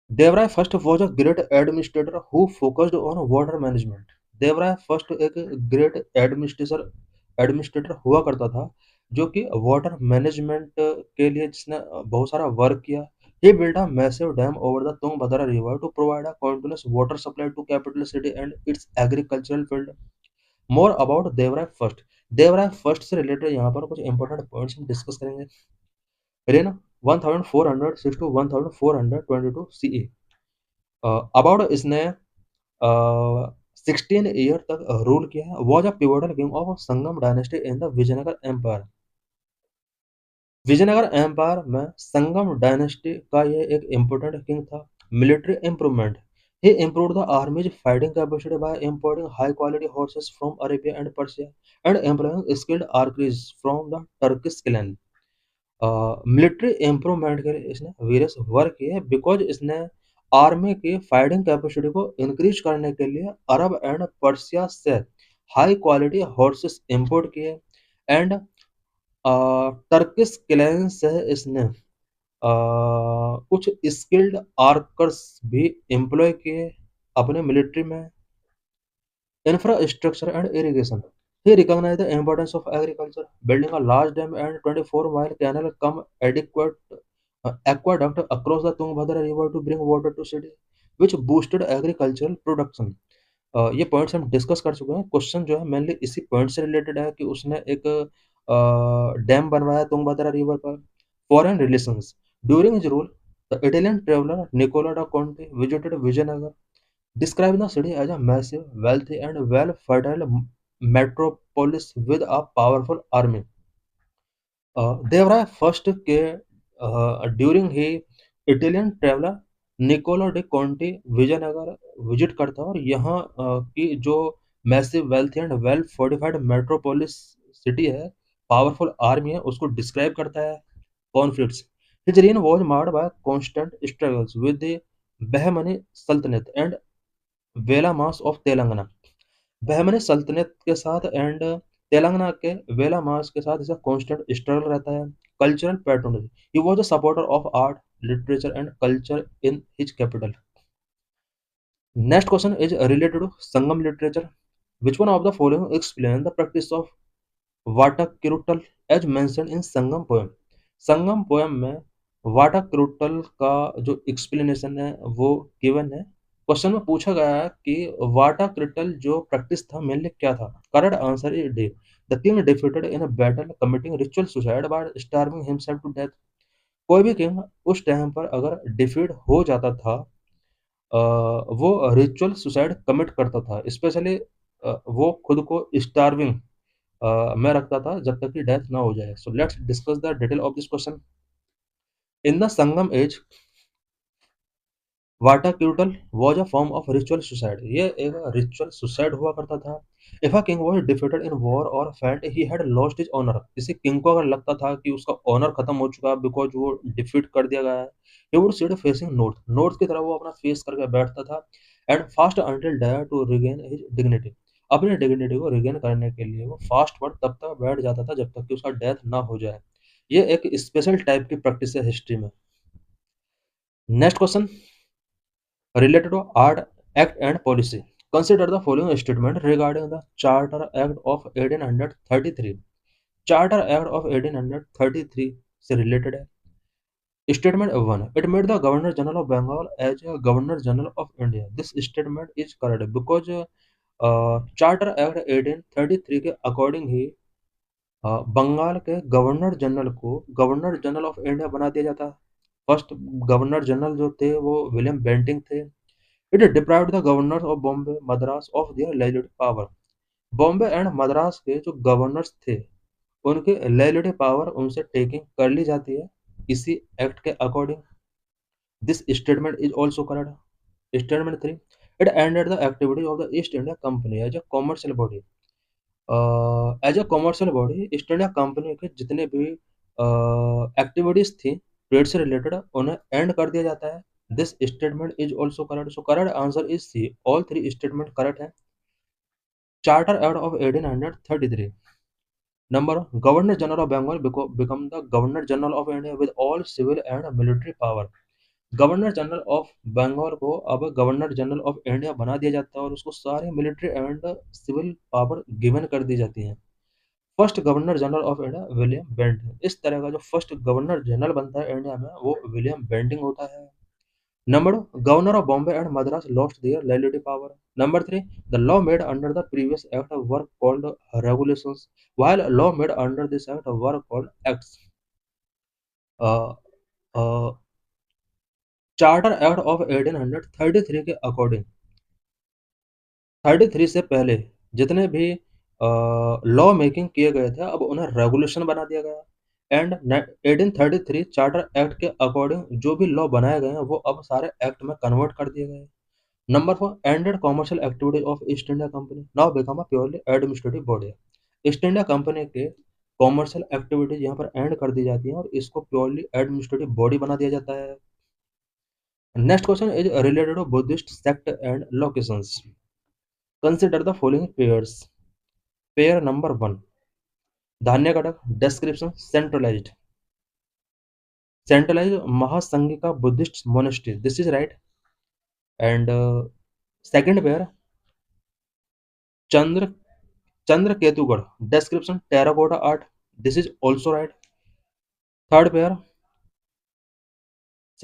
Devaraya first was a great administrator who focused on water management. Devaraya first एक ग्रेट एडमिनिस्ट्रेटर हुआ करता था जो कि वाटर मैनेजमेंट के लिए जिसने बहुत सारा वर्क किया। He built a massive dam over the Tungabhadra River to provide a continuous water supply to capital city and its agricultural field. More about Devaraya first. Devaraya first से रिलेटेड यहाँ पर कुछ इंपॉर्टेंट पॉइंट्स हम डिस्कस करेंगे। Reign 1406 to 1422 CE। About इसने 16 year तक rule किया है। Was a pivotal king of Sangama dynasty in the Vijayanagara empire. Vijayanagara empire में संगम डायनेस्टी का ये एक इम्पोर्टेंट किंग था। Military improvement, he improved the army's fighting capacity by importing high quality horses from Arabia and Persia and employing skilled archers from the Turkish clan। Military improvement के लिए इसने various work किए because इसने army की fighting capacity को increase करने के लिए अरब एंड पर्सिया से हाई क्वालिटी हॉर्सेस इंपोर्ट किए एंड टर्किश क्लैन से इसने कुछ स्किल्ड आर्कर्स भी एम्प्लॉय किए अपने मिलिट्री में। Infrastructure and irrigation, He recognized the importance of agriculture, building a large dam and 24-mile canal cum adequate aqueduct across the Tungabhadra river to bring water to city, which boosted agricultural production. ये points हम discuss कर चुके हैं। Question जो है mainly इसी point से related है कि उसने एक डैम बनवाया तुंगभद्रा रिवर पर। Foreign relations during his rule the Italian traveller Nicola da Conti visited Vijayanagar, describing the city as a massive, wealthy, and well-fertile metropolis with a powerful army. Devrai first के during ही Italian traveller Nicolo de Conti Vijayanagar visit करता है और यहाँ की जो massive wealthy and well fortified metropolis city है, powerful army है, उसको डिस्क्राइब करता है। Conflicts his reign was marred by constant struggles with the Bahmani Sultanate and वेला मास ऑफ तेलंगाना। बहमनी सल्तनत के साथ एंड तेलंगाना के वेला मास के साथ इसका कांस्टेंट स्ट्रगल रहता है। Cultural patronage he was a supporter of art literature and culture in his capital. Next question is related to Sangam literature. Which one of the following explain the practice of Vatakkiruttal as mentioned in Sangam poem. Sangam poem में वाटाकिरुट्टल का जो explanation है वो given है। Question में पूछा गया है कि वाटाकिरुट्टल जो प्रैक्टिस था मेनली क्या था। Correct answer is D, the king defeated in a battle committing ritual suicide by starving himself to death. कोई भी किंग उस टाइम पर अगर डिफीट हो जाता था वो रिचुअल सुसाइड कमिट करता था, स्पेशली वो खुद को स्टार्विंग मैं रखता था जब तक कि डेथ ना हो जाए। So let's discuss the detail of this question. In the Sangam age Vatakkiruttal was a form of ritual suicide. ये एक रिचुअल सुसाइड हुआ करता था। If a king was defeated in war और felt he had lost his honour, किसी king को अगर लगता था कि उसका ऑनर खत्म हो चुका है बिकॉज वो डिफीट कर दिया गया है, he would sit facing north, north की तरफ वो अपना फेस करके बैठता था and fast until dire to regain his dignity. अपनी डिग्निटी को रिगेन करने के लिए वो फास्ट पर तब तक बैठ जाता था जब तक कि उसका डेथ ना हो जाए। ये एक स्पेशल टाइप की प्रैक्टिस है हिस्ट्री में। Next question related to art act and policy. Consider the following statement regarding the Charter Act of 1833. Charter Act of 1833 से related है। Statement 1. It made the Governor General of Bengal as a Governor General of India. This statement is correct because Charter Act 1833 के according ही बंगाल के governor general को governor general of India बना दिया जाता है। First governor general जो थे वो विलियम बेंटिंग थे। It deprived the governors of Bombay, Madras of their legislative power. Bombay and Madras के जो गवर्नर्स थे उनके लेजिस्लेटिव पावर उनसे टेकिंग कर ली जाती है इसी एक्ट के according. This statement is also correct. Statement 3, it ended the activity of the East India company as a commercial body. As a commercial body East India company के जितने भी activities थी ट्रेड से रिलेटेड उन्हें and कर दिया जाता है। This statement is also correct. So correct answer is C, all three statement correct है। Charter act of 1833। Number governor general of Bengal become the governor general of India with all civil and military power। Governor general of Bengal को अब governor general of India बना दिया जाता है और उसको सारे military and civil power given कर दी जाती हैं। First governor general of India William Bentinck. इस तरह का जो फर्स्ट गवर्नर जनरल बनता है इंडिया में वो विलियम बेंटिंग होता है। Number two, Governor of Bombay and Madras lost their legislative power. Number three, the law made under the previous act were called regulations, while law made under this act were called acts. Uh, uh, charter act of 1833 के according 33 से पहले जितने भी law making किए गए थे अब उन्हें रेगुलेशन बना दिया गया एंड 1833 चार्टर एक्ट के अकॉर्डिंग जो भी लॉ बनाए गए हैं वो अब सारे एक्ट में कन्वर्ट कर दिए गए। Number 4, ended commercial activities of East India Company now become a purely administrative body। East India company के कॉमर्शियल एक्टिविटीज यहाँ पर एंड कर दी जाती हैं और इसको प्योरली एडमिनिस्ट्रेटिव बॉडी बना दिया जाता है। Next question is related to Buddhist sect and locations. Consider the following pairs. Pair number 1 Dhanyakataka. Description centralized. Centralized Mahasanghika Buddhist monastery, this is right. And second pair Chandra Chandraketugarh, description terracotta art. This is also right. Third pair,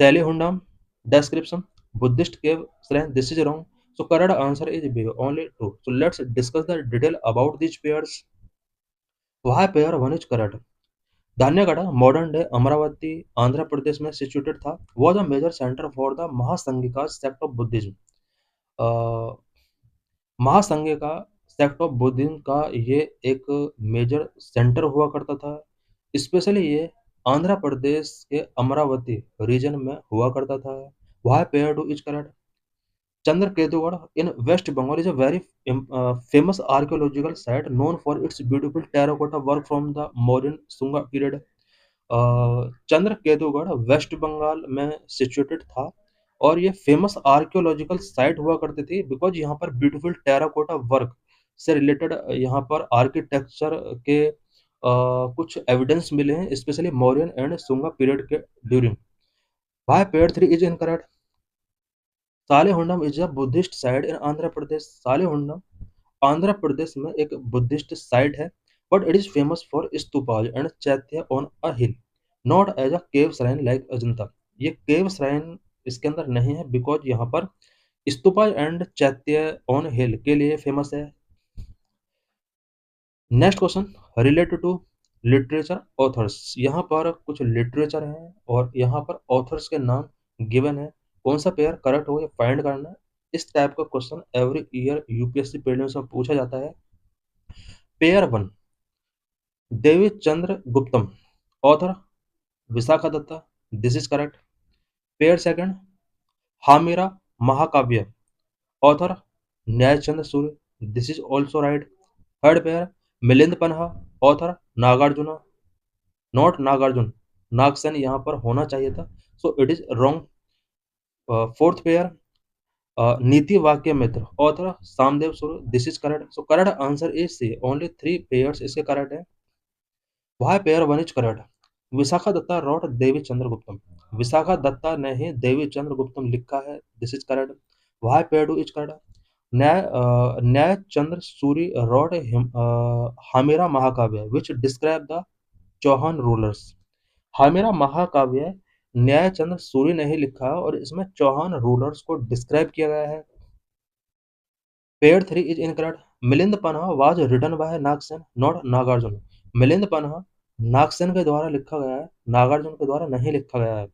Salihundam, description Buddhist cave shrine. This is wrong. So correct answer is B, only two. So let's discuss the detail about these pairs. Why pair one is correct? Dhanyagarh modern day Amaravati Andhra Pradesh में situated था was a major centre for the Mahasanghika sect of Buddhism. Mahasanghika sect of Buddhism का ये एक major centre हुआ करता था। Specially ये आंध्र प्रदेश के अमरावती रीजन में हुआ करता था। Why pair two is correct. Chandraketugarh in West Bengal is a very famous archaeological site known for its beautiful terracotta work from the Mauryan Sunga period. Chandraketugarh west Bengal में सिचुएटेड था और ये फेमस आर्कियोलॉजिकल साइट हुआ करती थी because यहाँ पर beautiful terracotta work से रिलेटेड यहाँ पर आर्किटेक्चर के कुछ एविडेंस मिले हैं specially Mauryan and Sunga period के during. Why pair 3 is incorrect. Salihundam is a Buddhist site in Andhra Pradesh. Salihundam Andhra Pradesh में एक बुद्धिस्ट साइट है but it is famous for stupas and chaitya on a hill not as a cave shrine like Ajanta. ये cave shrine इसके अंदर नहीं है because यहाँ पर stupa and chaitya on hill के लिए फेमस है। Next question related to literature authors. यहाँ पर कुछ लिटरेचर है और यहाँ पर ऑथर्स के नाम गिवन है। कौन सा पेयर करेक्ट हो ये फाइंड करना है। इस टाइप का question every year UPSC prelims में पूछा जाता है। Pair 1 Devi Chandra Guptam, author Vishakha Datta, this is correct. Pair 2 Hammira Mahakavya, author Nayachandra Surya, this is also right. Third pair Milinda Panha, author Nagarjuna, not Nagarjun, Nagasena यहाँ पर होना चाहिए था so it is wrong. Fourth pair Niti Vakya Mitra, author Samdev Surya, this is correct. So correct answer is C, only 3 pairs इसके correct है। Why pair 1 is correct. Vishakha Datta wrote Devi Chandraguptam, Vishakha Datta ने ही देवी चंद्रगुप्तम लिखा है, this is correct. Why pair 2 is correct. Nyaya Chandra Surya wrote Hammira Mahakavya which describe the Chauhan rulers. Hammira Mahakavya Nyaya Chandra सूर्य ने ही लिखा है और इसमें चौहान रूलर्स को डिस्क्राइब किया गया है। Pair 3 is incorrect. Milinda Panha was written by Nagasena not Nagarjuna. Milinda Panha Nagasena के द्वारा लिखा गया है, नागार्जुन के द्वारा नहीं लिखा गया है।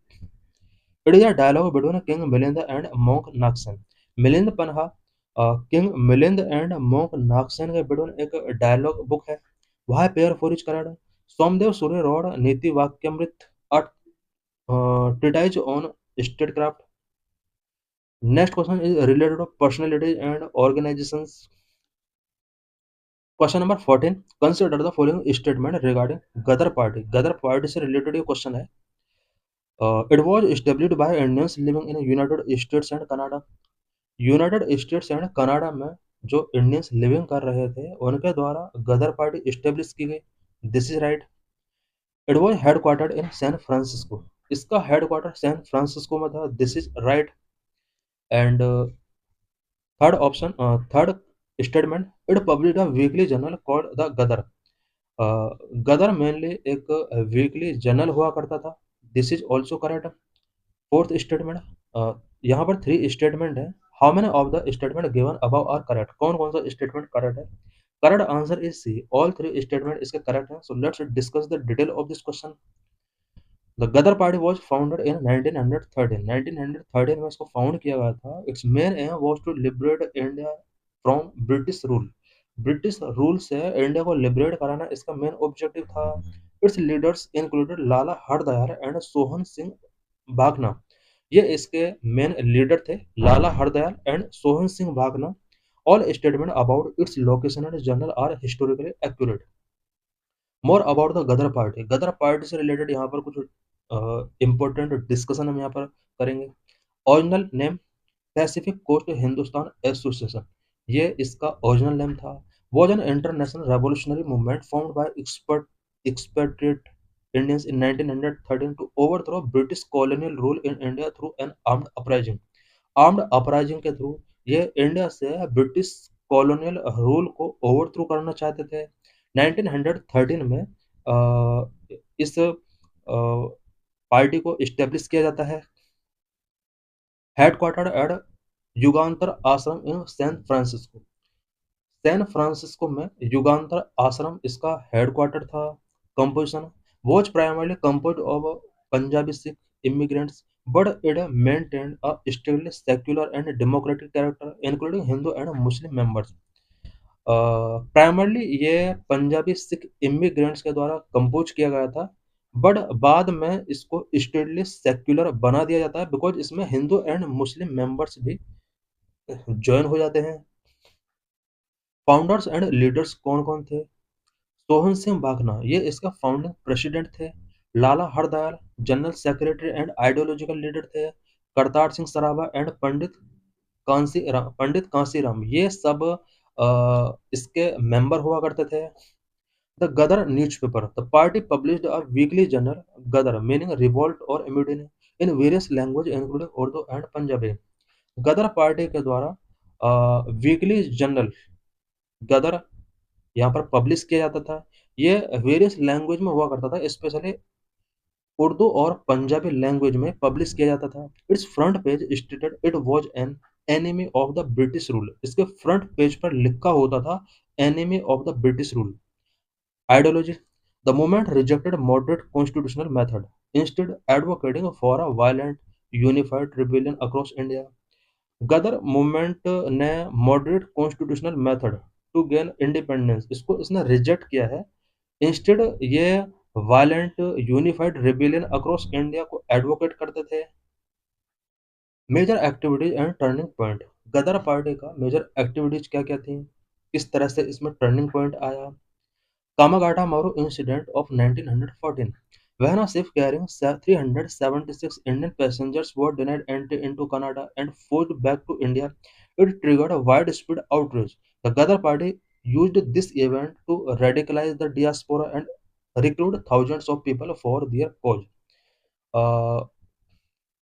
It is a dialogue between king Milinda and monk Nagasena. Milinda Panha king Milinda and monk Nagasena के बिटवीन एक डायलॉग बुक है। वह pair 4 is correct. Somadeva Suri रॉड Nitivakyamrita treatise on statecraft. Next question is related to personalities and organizations. Question number 14. Consider the following statement regarding Gadar Party. Gadar Party से related ये question है। It was established by Indians living in United States and Canada. United States and Canada में जो Indians living कर रहे थे उनके द्वारा गदर पार्टी इस्टेब्लिश की गई, this is right. It was headquartered in San Francisco, इसका हेडक्वार्टर सैन फ्रांसिस्को में था, this is right. And third option, third statement, it publish a weekly journal called the Ghadar. Ghadar mainly एक वीकली जर्नल हुआ करता था, this is also correct. Fourth statement, यहाँ पर 3 statement है। How many of the statement given above are correct, कौन कौन सा स्टेटमेंट करेक्ट है। Correct answer is C, all 3 statement इसके करेक्ट है। So let's discuss the detail of this question. The Ghadar party was founded in 1913। 1913 में इसको found किया गया था। Its main aim was to liberate India from British rule, British rule से India को liberate कराना इसका मेन ऑब्जेक्टिव था। Its leaders included Lala Hardayal and Sohan Singh Bhakna, ये इसके मेन लीडर थे, Lala Hardayal and Sohan Singh Bhakna. All statement about its location and journal are historically accurate. More about the Ghadar party, Ghadar party से रिलेटेड यहाँ पर कुछ इंपॉर्टेंट डिस्कशन हम यहाँ पर करेंगे। Original name Pacific coast Hindustan association, ये इसका ओरिजिनल नेम था। Was an international revolutionary movement formed by expatriate Indians in 1913 to overthrow British colonial rule in India through an armed uprising। Armed uprising के through ये India से British colonial rule को overthrow करना चाहते थे। 1913 में इस पार्टी को एस्टेब्लिश किया जाता है, हेडक्वार्टर्ड एट युगांतर आश्रम इन सैन फ्रांसिस्को में युगांतर आश्रम इसका हेडक्वार्टर था। Composition was primarily composed of Punjabi Sikh immigrants, but it maintained a strictly secular and democratic character, including Hindu and Muslim members. Primarily ये पंजाबी सिख इमिग्रेंट्स के द्वारा कंपोज किया गया था, बट बाद में इसको स्ट्रिक्टली सेक्युलर बना दिया जाता है बिकॉज इसमें हिंदू एंड मुस्लिम मेंबर्स भी ज्वाइन हो जाते हैं। फाउंडर्स एंड लीडर्स कौन कौन थे? सोहन सिंह भाखना ये इसका फाउंडिंग प्रेसिडेंट थे। Lala Hardayal general secretary and ideological leader थे। करतार सिंह सराभा एंड पंडित कांसीराम ये सब इसके मेंबर हुआ करते थे। The Ghadar newspaper the party published a weekly journal Ghadar meaning revolt और immunity in various language including Urdu and Punjabi. Ghadar party के द्वारा वीकली जर्नल गदर यहाँ पर पब्लिश किया जाता था। ये वेरियस लैंग्वेज में हुआ करता था, स्पेशली उर्दू और पंजाबी लैंग्वेज में पब्लिश किया जाता था। Its front page stated it was an enemy of the British rule. इसके फ्रंट पेज पर लिखा होता था enemy of the British rule. Ideology the movement rejected moderate constitutional method instead advocating for a violent unified rebellion across India. Ghadar movement ने moderate constitutional method to gain independence इसको इसने reject किया है। Instead ये violent unified rebellion across India को advocate करते थे। Major activities and turning point Ghadar party का मेजर एक्टिविटीज क्या क्या थी, किस तरह से इसमें टर्निंग पॉइंट आया? कामागाटा मारू incident of 1914 when a ship carrying 376 Indian passengers were denied entry into Canada and forced back to India. It triggered a widespread outrage. The Ghadar party used this event to radicalize the diaspora and recruit thousands of people for their cause. Uh,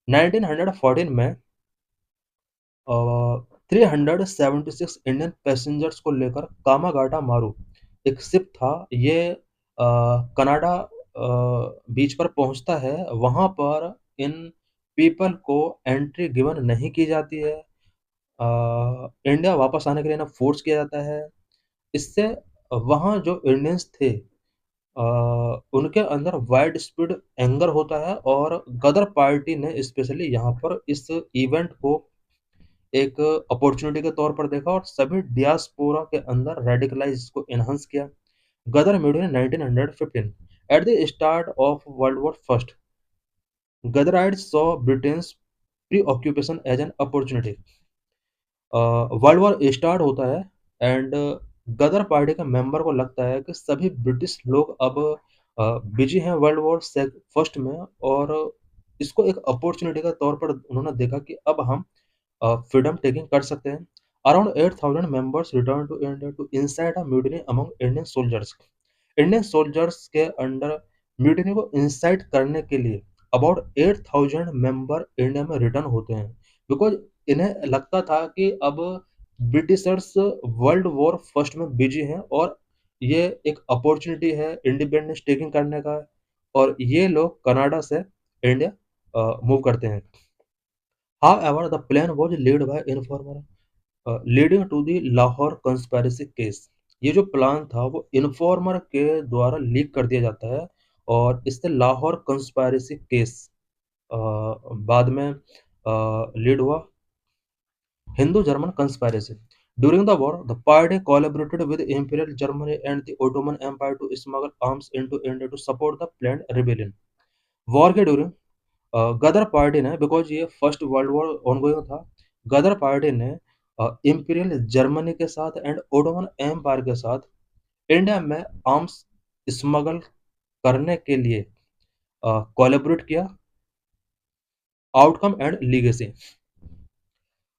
1914 में 376 Indian passengers को लेकर कामागाटा मारू एक ship था। ये Canada बीच पर पहुंचता है। वहां पर इन पीपल को एंट्री गिवन नहीं की जाती है। इंडिया वापस आने के लिए इन्हें फोर्स किया जाता है। इससे वहाँ जो इंडियंस थे उनके अंदर वाइड स्प्रेड एंगर होता है और गदर पार्टी ने स्पेशली यहाँ पर इस इवेंट को एक अपॉर्चुनिटी के तौर पर देखा और सभी डियास्पोरा के अंदर रेडिकलाइज को एनहांस किया। Ghadar media 1915 at the start of world war first Ghadarites saw Britain's preoccupation as an opportunity. World war start होता है एंड गदर पार्टी के मेंबर को लगता है कि सभी ब्रिटिश लोग अब बिजी हैं वर्ल्ड वॉर फर्स्ट में और इसको एक अपॉर्चुनिटी के तौर पर उन्होंने देखा कि अब हम फ्रीडम टेकिंग कर सकते हैं। Around 8,000 members return to India to incite a mutiny among Indian soldiers. Indian soldiers के अंडर म्यूटिनी को इंसाइट करने के लिए अबाउट 8,000 मेंबर इंडिया में रिटर्न होते हैं बिकॉज इन्हें लगता था कि अब ब्रिटिशर्स वर्ल्ड वॉर फर्स्ट में बिजी हैं और ये एक अपॉर्चुनिटी है इंडिपेंडेंस टेकिंग करने का और ये लोग कनाडा से इंडिया मूव करते हैं। However, the plan was led by informer, leading to the Lahore conspiracy case. ये जो प्लान था वो इन्फॉर्मर के द्वारा लीक कर दिया जाता है और इससे लाहौर कंस्पिरेसी केस बाद में लीड हुआ। Hindu German conspiracy during the war the party collaborated with imperial Germany and the Ottoman empire to smuggle arms into India to support the planned rebellion. War के ड्यूरिंग गदर पार्टी ने because ये first world war ongoing था, Ghadar party ने imperial Germany के साथ and Ottoman empire के साथ India में आर्म्स स्मगल करने के लिए कोलैबोरेट किया। Outcome and legacy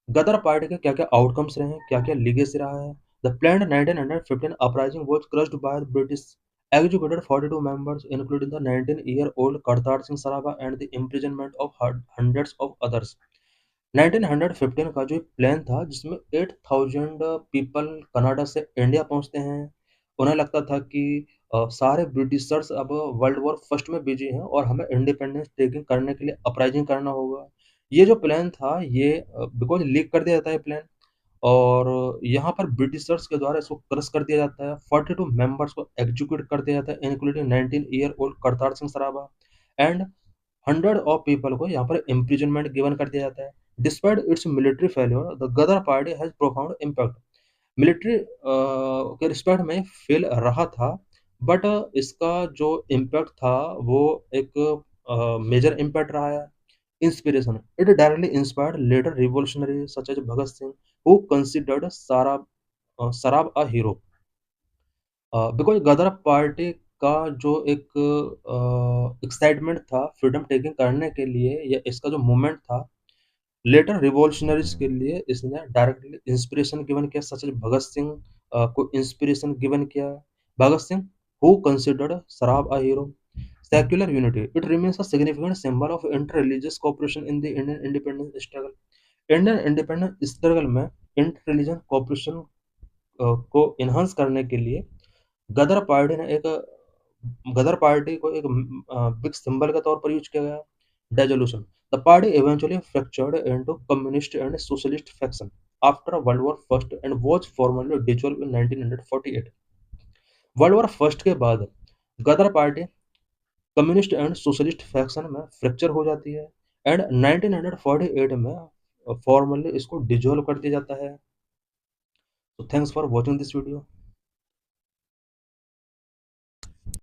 Ghadar party के क्या क्या आउटकम्स रहे हैं, क्या क्या लीगेसी रहा है? The planned 1915 uprising was crushed by the British executed 42 members including the 19-year-old Kartar Singh Saraba and the imprisonment of hundreds of others. 1915 का जो प्लान था जिसमें 8000 पीपल कनाडा से इंडिया पहुँचते हैं। उन्हें लगता था कि सारे ब्रिटिशर्स अब वर्ल्ड वॉर फर्स्ट में बिज़ी हैं और हमें इंडिपेंडेंस टेकिंग करने के लिए अपराइजिंग करना होगा। ये जो प्लान था ये बिकॉज़ लीक कर दिया जाता है प्लान और यहाँ पर ब्रिटिशर्स के द्वारा इसको क्रश कर दिया जाता है। 42 मेंबर्स को एग्जीक्यूट कर दिया जाता है including 19 year old Kartar Singh Sarabha and hundred of people को यहाँ पर इम्प्रिजनमेंट गिवन कर दिया जाता है। Despite its military failure the Ghadar party has profound impact. Military के रिस्पेक्ट में फेल रहा था बट इसका जो इम्पैक्ट था वो एक मेजर इम्पैक्ट रहा है। Inspiration it directly inspired later revolutionary such as Bhagat Singh who considered Sarabha a hero because Ghadar party का जो एक एक्साइटमेंट था फ्रीडम टेकिंग करने के लिए या इसका जो मूवमेंट था, लेटर रिवॉल्यूशनरीज़ के लिए इसने डायरेक्टली इंस्पिरेशन गिवन किया सच एज़ भगत सिंह को इंस्पिरेशन गिवन किया। भगत सिंह हू considered Sarabha a hero. Secular unity it remains a significant symbol of inter-religious cooperation in the Indian independence struggle. Indian independence struggle में इंटर रिलीजन कोऑपरेशन को enhance करने के लिए गदर party ने एक गदर पार्टी को एक बिग सिंबल के तौर पर यूज़ किया गया। Dissolution the party eventually fractured into communist and socialist faction after world war first and was formally dissolved in 1948। World war first के बाद Ghadar party communist and socialist faction में फ्रैक्चर हो जाती है एंड 1948 में फॉर्मली इसको डिसॉल्व कर दिया जाता है। So thanks for watching this video.